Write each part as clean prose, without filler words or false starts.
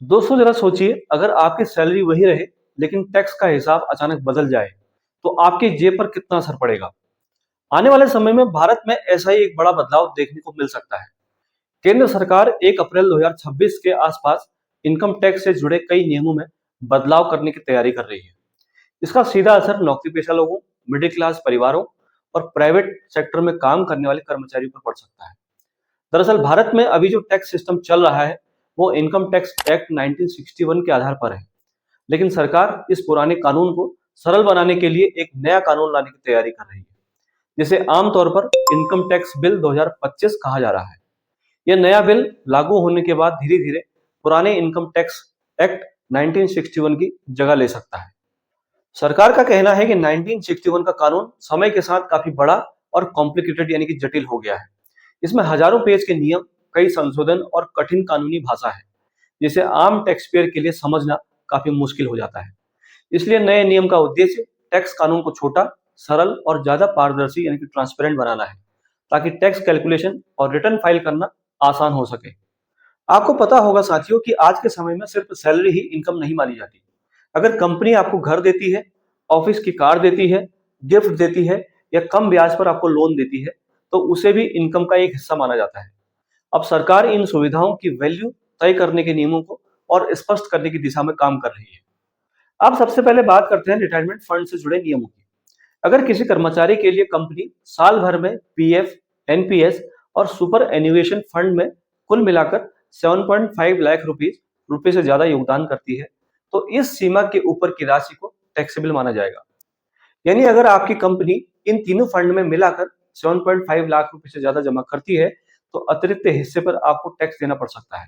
दोस्तों जरा सोचिए, अगर आपकी सैलरी वही रहे लेकिन टैक्स का हिसाब अचानक बदल जाए तो आपकी जेब पर कितना असर पड़ेगा। आने वाले समय में भारत में ऐसा ही एक बड़ा बदलाव देखने को मिल सकता है। केंद्र सरकार 1 अप्रैल 2026 के आसपास इनकम टैक्स से जुड़े कई नियमों में बदलाव करने की तैयारी कर रही है। इसका सीधा असर नौकरी पेशा लोगों, मिडिल क्लास परिवारों और प्राइवेट सेक्टर में काम करने वाले कर्मचारियों पर पड़ सकता है। दरअसल भारत में अभी जो टैक्स सिस्टम चल रहा है वो इनकम टैक्स एक्ट 1961 के आधार पर है, लेकिन सरकार इस पुराने कानून को सरल बनाने के लिए एक नया कानून लाने की तैयारी कर रही है, जिसे आमतौर पर इनकम टैक्स बिल 2025 कहा जा रहा है। यह नया बिल लागू होने के बाद धीरे धीरे पुराने इनकम टैक्स एक्ट 1961 की जगह ले सकता है। सरकार का कहना है कि 1961 का कानून समय के साथ काफी बड़ा और कॉम्प्लिकेटेड यानी कि जटिल हो गया है। इसमें हजारों पेज के नियम, कई संशोधन और कठिन कानूनी भाषा है, जिसे आम टैक्स पेयर के लिए समझना काफी मुश्किल हो जाता है। इसलिए नए नियम का उद्देश्य टैक्स कानून को छोटा, सरल और ज्यादा पारदर्शी यानी कि ट्रांसपेरेंट बनाना है, ताकि टैक्स कैलकुलेशन और रिटर्न फाइल करना आसान हो सके। आपको पता होगा साथियों कि आज के समय में सिर्फ सैलरी ही इनकम नहीं मानी जाती। अगर कंपनी आपको घर देती है, ऑफिस की कार देती है, गिफ्ट देती है या कम ब्याज पर आपको लोन देती है, तो उसे भी इनकम का एक हिस्सा माना जाता है। अब सरकार इन सुविधाओं की वैल्यू तय करने के नियमों को और स्पष्ट करने की दिशा में काम कर रही है। अब सबसे पहले बात करते हैं रिटायरमेंट फंड से जुड़े नियमों की। अगर किसी कर्मचारी के लिए कंपनी साल भर में पीएफ, एनपीएस और सुपर एन्युएशन फंड में कुल मिलाकर 7.5 लाख रुपए से ज्यादा योगदान करती है, तो इस सीमा के ऊपर की राशि को टैक्सेबल माना जाएगा। यानी अगर आपकी कंपनी इन तीनों फंड में मिलाकर 7.5 लाख रुपए से ज्यादा जमा करती है, तो अतिरिक्त हिस्से पर आपको टैक्स देना पड़ सकता है।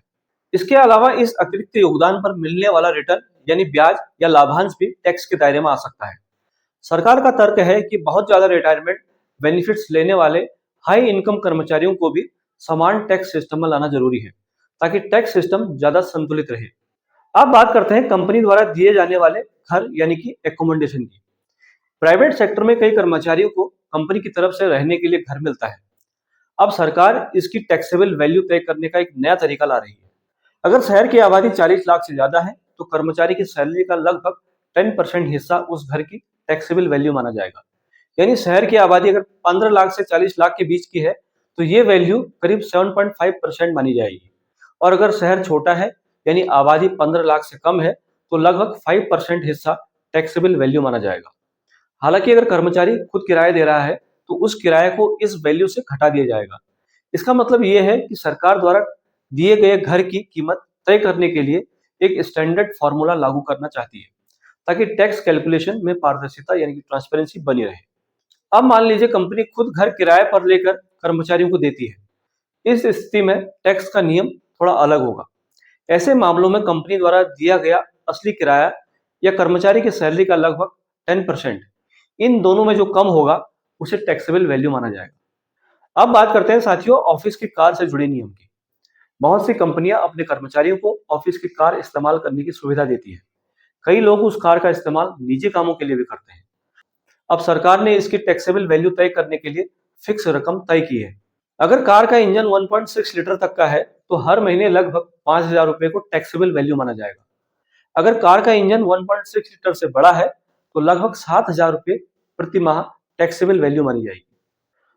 इसके अलावा इस अतिरिक्त योगदान पर मिलने वाला रिटर्न यानी ब्याज या लाभांश भी टैक्स के दायरे में आ सकता है। सरकार का तर्क है कि बहुत ज्यादा रिटायरमेंट बेनिफिट्स लेने वाले हाई इनकम कर्मचारियों को भी समान टैक्स सिस्टम में लाना जरूरी है, ताकि टैक्स सिस्टम ज्यादा संतुलित रहे। अब बात करते हैं कंपनी द्वारा दिए जाने वाले घर यानी कि एकोमोडेशन की। प्राइवेट सेक्टर में कई कर्मचारियों को कंपनी की तरफ से रहने के लिए घर मिलता है। अब सरकार इसकी टैक्सेबल वैल्यू तय करने का एक नया तरीका ला रही है। अगर शहर की आबादी 40 लाख से ज्यादा है, तो कर्मचारी की सैलरी का लगभग 10% हिस्सा उस घर की टैक्सेबल वैल्यू माना जाएगा। यानी शहर की आबादी अगर 15 लाख से 40 लाख के बीच की है, तो ये वैल्यू करीब 7.5% मानी जाएगी। और अगर शहर छोटा है यानी आबादी 15 लाख से कम है, तो लगभग 5% हिस्सा टैक्सेबल वैल्यू माना जाएगा। हालांकि अगर कर्मचारी खुद किराया दे रहा है, तो उस किराए को इस वैल्यू से घटा दिया जाएगा। इसका मतलब यह है कि सरकार द्वारा दिए गए घर की कीमत तय करने के लिए एक स्टैंडर्ड फॉर्मूला लागू करना चाहती है, ताकि टैक्स कैलकुलेशन में पारदर्शिता यानी कि ट्रांसपेरेंसी बनी रहे। अब मान लीजिए कंपनी खुद घर किराए पर लेकर कर्मचारियों को देती है। इस स्थिति में टैक्स का नियम थोड़ा अलग होगा। ऐसे मामलों में कंपनी द्वारा दिया गया असली किराया या कर्मचारी की सैलरी का लगभग 10%, इन दोनों में जो कम होगा उसे टैक्सेबल वैल्यू माना जाएगा। अब बात करते हैं साथियों ऑफिस की कार से जुड़े नियम की। बहुत सी कंपनियां अपने कर्मचारियों को ऑफिस की कार इस्तेमाल करने की सुविधा देती है। कई लोग उस कार का इस्तेमाल निजी कामों के लिए भी करते हैं। अब सरकार ने इसकी टैक्सेबल वैल्यू तय करने के लिए फिक्स रकम तय की है। अगर कार का इंजन 1.6 लीटर तक का है, तो हर महीने लगभग 5,000 रुपए को टैक्सेबल वैल्यू माना जाएगा। अगर कार का इंजन 1.6 लीटर से बड़ा है, तो लगभग 7,000 रुपए प्रति माह टैक्सेबल वैल्यू मानी जाएगी।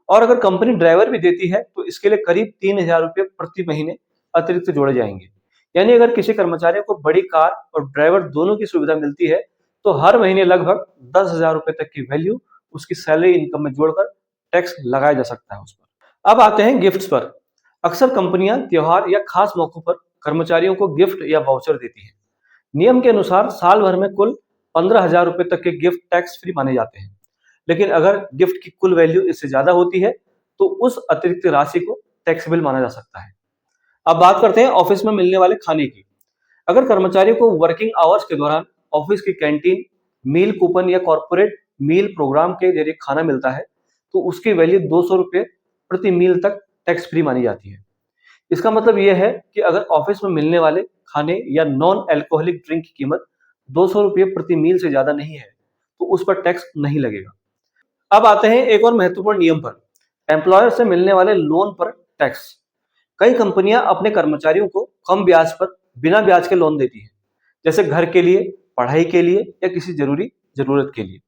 और अगर कंपनी ड्राइवर भी देती है, तो इसके लिए करीब 3,000 रुपए प्रति महीने अतिरिक्त जोड़े जाएंगे। यानी अगर किसी कर्मचारी को बड़ी कार और ड्राइवर दोनों की सुविधा मिलती है, तो हर महीने लगभग 10,000 रुपए तक की वैल्यू उसकी सैलरी इनकम में जोड़कर टैक्स लगाया जा सकता है उस पर। अब आते हैं गिफ्ट्स पर। अक्सर कंपनियां त्योहार या खास मौकों पर कर्मचारियों को गिफ्ट या वाउचर देती है। नियम के अनुसार साल भर में कुल 15,000 रुपए तक के गिफ्ट टैक्स फ्री माने जाते हैं। लेकिन अगर गिफ्ट की कुल वैल्यू इससे ज्यादा होती है, तो उस अतिरिक्त राशि को टैक्सेबल माना जा सकता है। अब बात करते हैं ऑफिस में मिलने वाले खाने की। अगर कर्मचारियों को वर्किंग आवर्स के दौरान ऑफिस की कैंटीन, मील कूपन या कॉर्पोरेट मील प्रोग्राम के जरिए खाना मिलता है, तो उसकी वैल्यू 200 रुपए प्रति मील तक टैक्स फ्री मानी जाती है। इसका मतलब यह है कि अगर ऑफिस में मिलने वाले खाने या नॉन अल्कोहलिक ड्रिंक की कीमत 200 रुपये प्रति मील से ज्यादा नहीं है, तो उस पर टैक्स नहीं लगेगा। अब आते हैं एक और महत्वपूर्ण नियम पर, एम्प्लॉयर से मिलने वाले लोन पर टैक्स। कई कंपनियां अपने कर्मचारियों को कम ब्याज पर बिना ब्याज के लोन देती है, जैसे घर के लिए, पढ़ाई के लिए या किसी जरूरी जरूरत के लिए।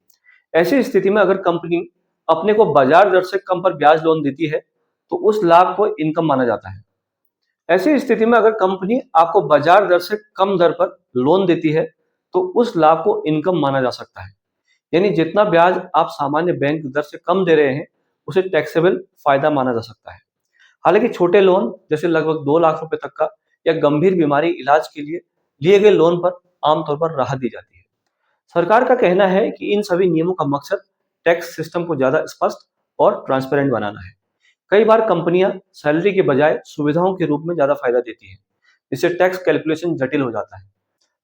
ऐसी स्थिति में अगर कंपनी अपने को बाजार दर से कम पर ब्याज लोन देती है तो उस लाभ को इनकम माना जाता है। ऐसी स्थिति में अगर कंपनी आपको बाजार दर से कम दर पर लोन देती है तो उस लाभ को इनकम माना जा सकता है। यानी जितना ब्याज आप सामान्य बैंक दर से कम दे रहे हैं उसे टैक्सेबल फायदा माना जा सकता है। हालांकि छोटे लोन जैसे लगभग 2 लाख रुपए तक का या गंभीर बीमारी इलाज के लिए लिए गए लोन पर आमतौर पर राहत दी जाती है। सरकार का कहना है कि इन सभी नियमों का मकसद टैक्स सिस्टम को ज्यादा स्पष्ट और ट्रांसपेरेंट बनाना है। कई बार कंपनियां सैलरी के बजाय सुविधाओं के रूप में ज्यादा फायदा देती हैं, इससे टैक्स कैलकुलेशन जटिल हो जाता है।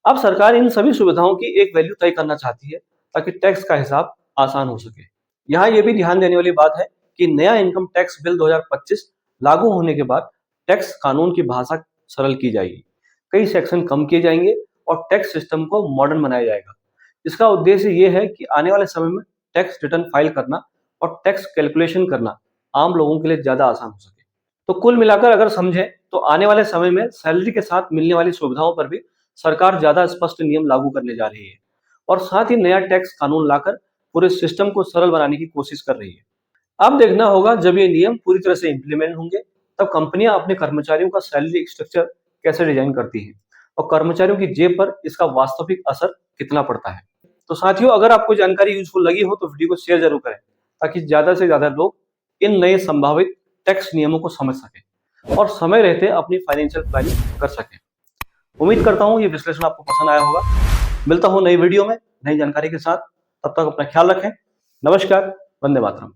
अब सरकार इन सभी सुविधाओं की एक वैल्यू तय करना चाहती है ताकि टैक्स का हिसाब आसान हो सके। यहाँ ये भी ध्यान देने वाली बात है कि नया इनकम टैक्स बिल 2025 लागू होने के बाद टैक्स कानून की भाषा सरल की जाएगी, कई सेक्शन कम किए जाएंगे और टैक्स सिस्टम को मॉडर्न बनाया जाएगा। इसका उद्देश्य ये है कि आने वाले समय में टैक्स रिटर्न फाइल करना और टैक्स कैलकुलेशन करना आम लोगों के लिए ज्यादा आसान हो सके। तो कुल मिलाकर अगर समझें तो आने वाले समय में सैलरी के साथ मिलने वाली सुविधाओं पर भी सरकार ज्यादा स्पष्ट नियम लागू करने जा रही है और साथ ही नया टैक्स कानून लाकर पूरे सिस्टम को सरल बनाने की कोशिश कर रही है। अब देखना होगा जब ये नियम पूरी तरह से इम्प्लीमेंट होंगे तब कंपनियां अपने कर्मचारियों का सैलरी स्ट्रक्चर कैसे डिजाइन करती हैं और कर्मचारियों की जेब पर इसका वास्तविक असर कितना पड़ता है। तो साथियों, अगर आपको जानकारी यूजफुल लगी हो तो वीडियो को शेयर जरूर करें ताकि ज्यादा से ज्यादा लोग इन नए संभावित टैक्स नियमों को समझ सकें और समय रहते अपनी फाइनेंशियल प्लानिंग कर सकें। उम्मीद करता हूं ये विश्लेषण आपको पसंद आया होगा। मिलता हूं नई वीडियो में नई जानकारी के साथ, तब तक अपना ख्याल रखें। नमस्कार, वंदे मातरम।